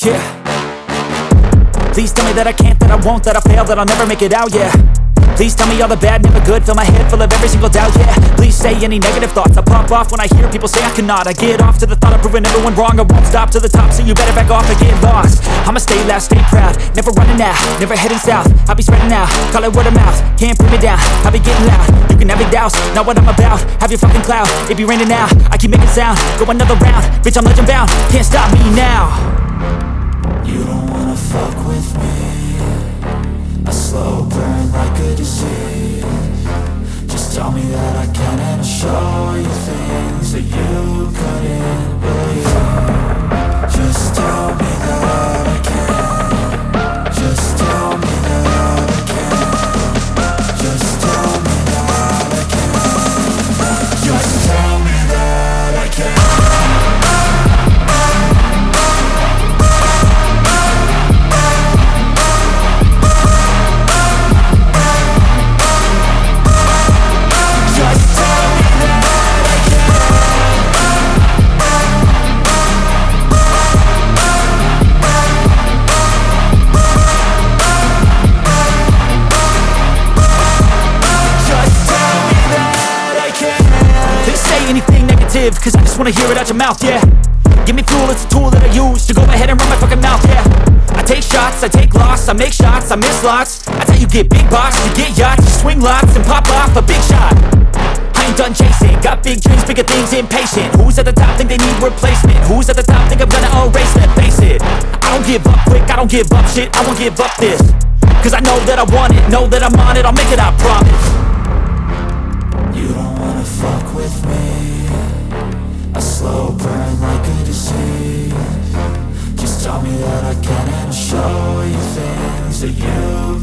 yeah. Please tell me that I can't, that I won't, that I fail, that I'll never make it out, yeah. Please tell me all the bad, never good, fill my head full of every single doubt, yeah. Please say any negative thoughts, I pop off when I hear people say I cannot. I get off to the thought of proving everyone wrong, I won't stop to the top, so you better back off and get lost. I'ma stay loud, stay proud, never running out, never heading south. I'll be spreading out, call it word of mouth, can't put me down, I'll be getting loud. You can have your doubts, not what I'm about, have your fucking clout, it be raining now, I keep making sound, go another round, bitch I'm legend bound, can't stop me now. You don't wanna fuck with me, a slow burn like a disease. Just tell me that I can and I'll show you things that you couldn't believe. Just tell me that I can. Just tell me that I can. Just tell me that I can. Just tell me that I can. Anything negative, cause I just wanna hear it out your mouth, yeah. Give me fuel, it's a tool that I use to go ahead and run my fucking mouth, yeah. I take shots, I take loss, I make shots, I miss lots. That's how you get big box, you get yachts, you swing lots and pop off a big shot. I ain't done chasing, got big dreams, bigger things, impatient. Who's at the top think they need replacement? Who's at the top think I'm gonna erase them? Face it, I don't give up quick, I don't give up shit, I won't give up this. Cause I know that I want it, know that I'm on it, I'll make it, I promise. You don't wanna fuck with me, a slow burn like a disease. Just tell me that I can and I'll show you things that you